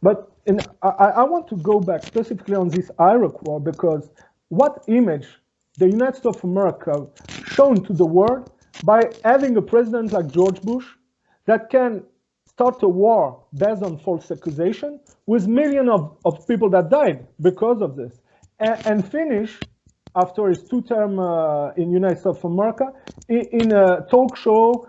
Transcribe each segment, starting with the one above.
But I want to go back specifically on this Iraq war because what image the United States of America shown to the world by having a president like George Bush that can start a war based on false accusation with millions of people that died because of this and finish after his two-term in United States of America in a talk show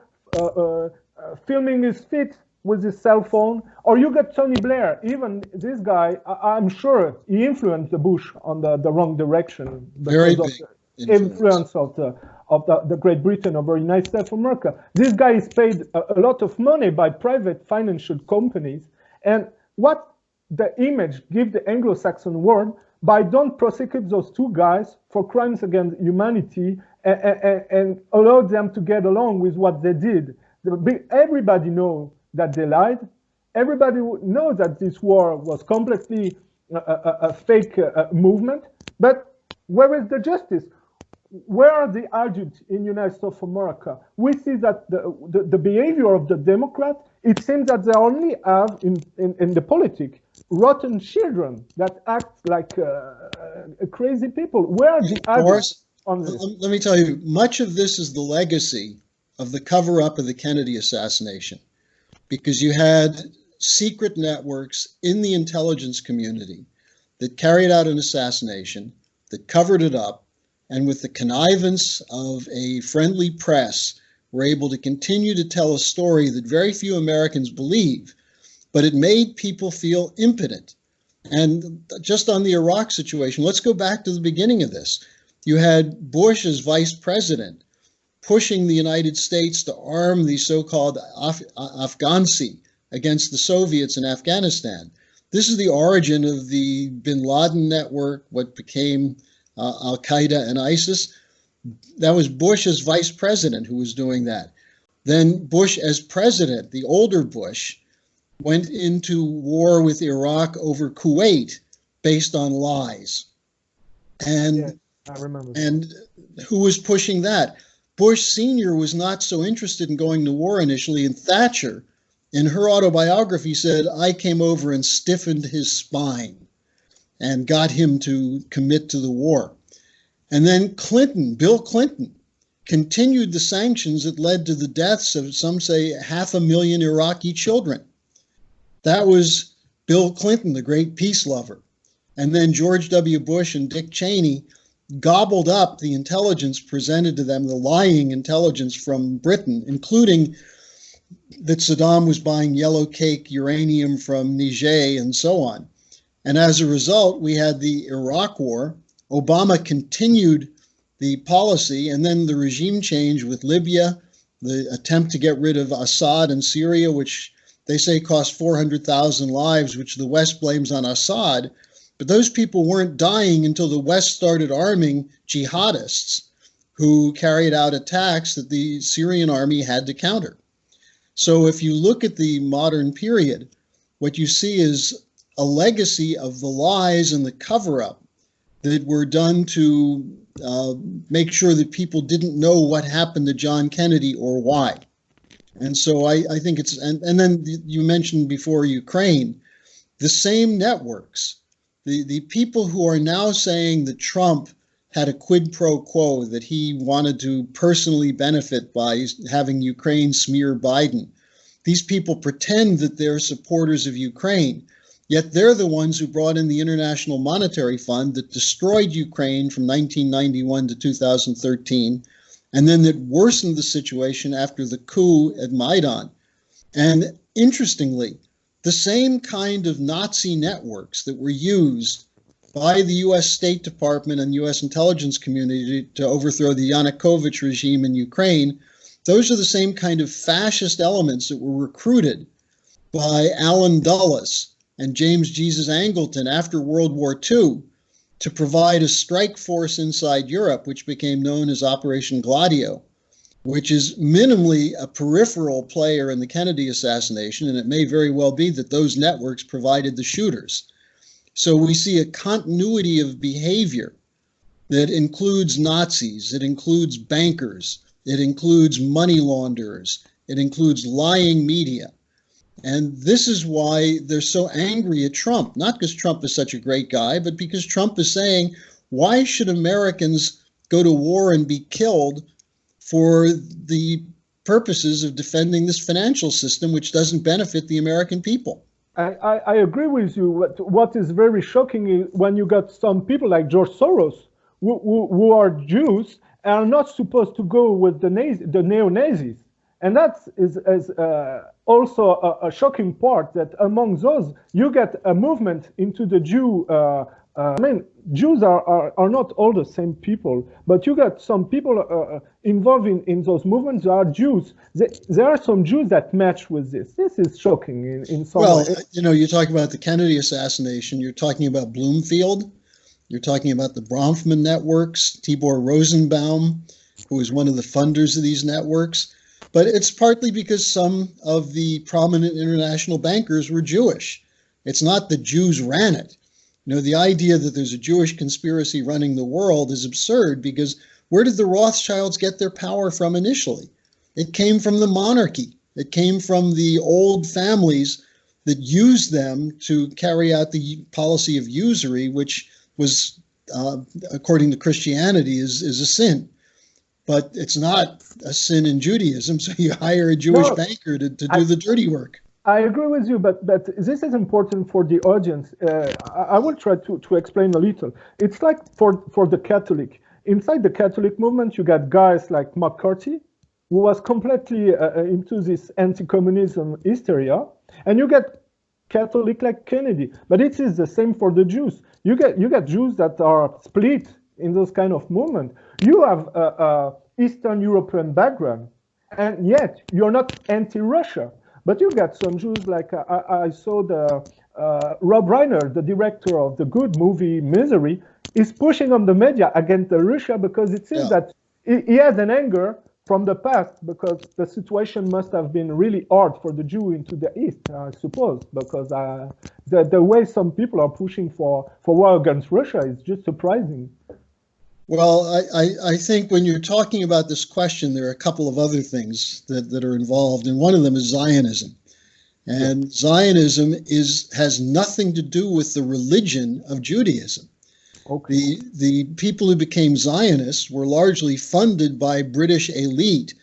filming his feet with his cell phone, or you get Tony Blair. Even this guy, I'm sure he influenced the Bush on the wrong direction Very because of big the influence of the Great Britain over the United States of America. This guy is paid a lot of money by private financial companies, and what the image give the Anglo-Saxon world by don't prosecute those two guys for crimes against humanity and allow them to get along with what they did. Everybody knows that they lied. Everybody knows that this war was completely a fake movement. But where is the justice? Where are the adults in the United States of America? We see that the behavior of the Democrats, it seems that they only have in the politics rotten children that act like crazy people. Where are the adults on this? Let me tell you, much of this is the legacy of the cover-up of the Kennedy assassination, because you had secret networks in the intelligence community that carried out an assassination, that covered it up, and with the connivance of a friendly press, were able to continue to tell a story that very few Americans believe, but it made people feel impotent. And just on the Iraq situation, let's go back to the beginning of this. You had Bush as vice president pushing the United States to arm the so-called Afghansi against the Soviets in Afghanistan. This is the origin of the bin Laden network, what became Al-Qaeda and ISIS. That was Bush as vice president who was doing that. Then Bush as president, the older Bush, went into war with Iraq over Kuwait based on lies. And, yeah, I remember that. And who was pushing that? Bush Sr. was not so interested in going to war initially, and Thatcher, in her autobiography, said, I came over and stiffened his spine and got him to commit to the war. And then Clinton, Bill Clinton, continued the sanctions that led to the deaths of, some say, 500,000 Iraqi children. That was Bill Clinton, the great peace lover. And then George W. Bush and Dick Cheney gobbled up the intelligence presented to them, the lying intelligence from Britain, including that Saddam was buying yellow cake uranium from Niger and so on. And as a result, we had the Iraq War. Obama continued the policy, and then the regime change with Libya, the attempt to get rid of Assad in Syria, which they say cost 400,000 lives, which the West blames on Assad. But those people weren't dying until the West started arming jihadists who carried out attacks that the Syrian army had to counter. So if you look at the modern period, what you see is a legacy of the lies and the cover-up that were done to make sure that people didn't know what happened to John Kennedy or why. And so I think it's, and then you mentioned before Ukraine, the same networks. The people who are now saying that Trump had a quid pro quo, that he wanted to personally benefit by having Ukraine smear Biden. These people pretend that they're supporters of Ukraine, yet they're the ones who brought in the International Monetary Fund that destroyed Ukraine from 1991 to 2013, and then that worsened the situation after the coup at Maidan. And interestingly, the same kind of Nazi networks that were used by the U.S. State Department and U.S. intelligence community to overthrow the Yanukovych regime in Ukraine, those are the same kind of fascist elements that were recruited by Allen Dulles and James Jesus Angleton after World War II to provide a strike force inside Europe, which became known as Operation Gladio, which is minimally a peripheral player in the Kennedy assassination, and it may very well be that those networks provided the shooters. So we see a continuity of behavior that includes Nazis, it includes bankers, it includes money launderers, it includes lying media. And this is why they're so angry at Trump, not because Trump is such a great guy, but because Trump is saying, why should Americans go to war and be killed for the purposes of defending this financial system, which doesn't benefit the American people? I agree with you. What is very shocking is when you got some people like George Soros, who are Jews, and are not supposed to go with the neo-Nazis. And that is also a shocking part, that among those, you get a movement into the Jew. I mean, Jews are not all the same people, but you got some people involved in those movements that are Jews. There are some Jews that match with this. This is shocking in some way. Well, you know, you talk about the Kennedy assassination, you're talking about Bloomfield, you're talking about the Bronfman networks, Tibor Rosenbaum, who was one of the funders of these networks. But it's partly because some of the prominent international bankers were Jewish. It's not that Jews ran it. You know, the idea that there's a Jewish conspiracy running the world is absurd, because where did the Rothschilds get their power from initially? It came from the monarchy. It came from the old families that used them to carry out the policy of usury, which was, according to Christianity, is a sin. But it's not a sin in Judaism, so you hire a Jewish banker to do the dirty work. I agree with you, but this is important for the audience. I will try to explain a little. It's like for the Catholic. Inside the Catholic movement, you got guys like McCarthy, who was completely into this anti-communism hysteria, and you get Catholic like Kennedy. But it is the same for the Jews. You get Jews that are split in those kind of movement. You have Eastern European background, and yet you're not anti-Russia. But you got some Jews, like I saw the Rob Reiner, the director of the good movie Misery, is pushing on the media against Russia, because it seems that he has an anger from the past, because the situation must have been really hard for the Jew into the East, I suppose, because the way some people are pushing for war against Russia is just surprising. Well, I think when you're talking about this question, there are a couple of other things that are involved, and one of them is Zionism. And Zionism has nothing to do with the religion of Judaism. Okay. The people who became Zionists were largely funded by British elite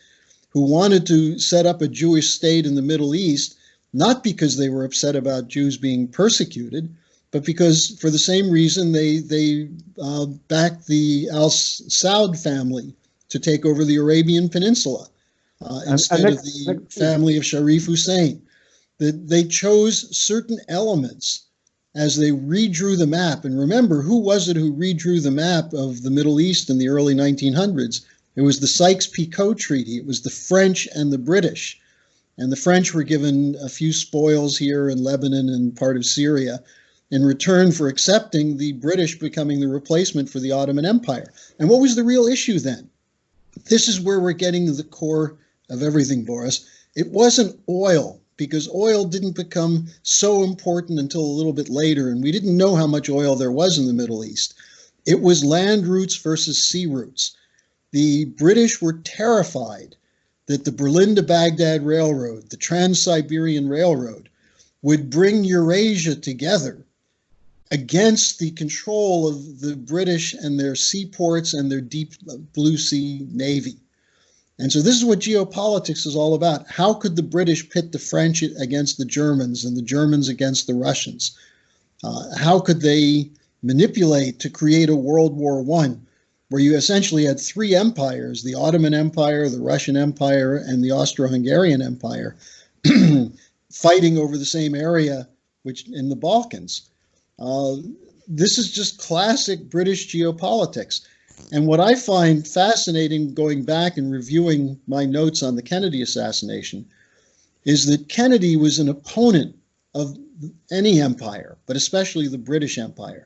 who wanted to set up a Jewish state in the Middle East, not because they were upset about Jews being persecuted, but because, for the same reason, they backed the Al Saud family to take over the Arabian Peninsula instead of the family of Sharif Hussein. They chose certain elements as they redrew the map. And remember, who was it who redrew the map of the Middle East in the early 1900s? It was the Sykes-Picot Treaty. It was the French and the British. And the French were given a few spoils here in Lebanon and part of Syria in return for accepting the British becoming the replacement for the Ottoman Empire. And what was the real issue then? This is where we're getting to the core of everything, Boris. It wasn't oil, because oil didn't become so important until a little bit later, and we didn't know how much oil there was in the Middle East. It was land routes versus sea routes. The British were terrified that the Berlin to Baghdad Railroad, the Trans-Siberian Railroad, would bring Eurasia together against the control of the British and their seaports and their deep blue sea navy. And so this is what geopolitics is all about. How could the British pit the French against the Germans and the Germans against the Russians? How could they manipulate to create a World War I, where you essentially had three empires, the Ottoman Empire, the Russian Empire, and the Austro-Hungarian Empire, fighting over the same area, which in the Balkans. This is just classic British geopolitics. And what I find fascinating, going back and reviewing my notes on the Kennedy assassination, is that Kennedy was an opponent of any empire, but especially the British Empire.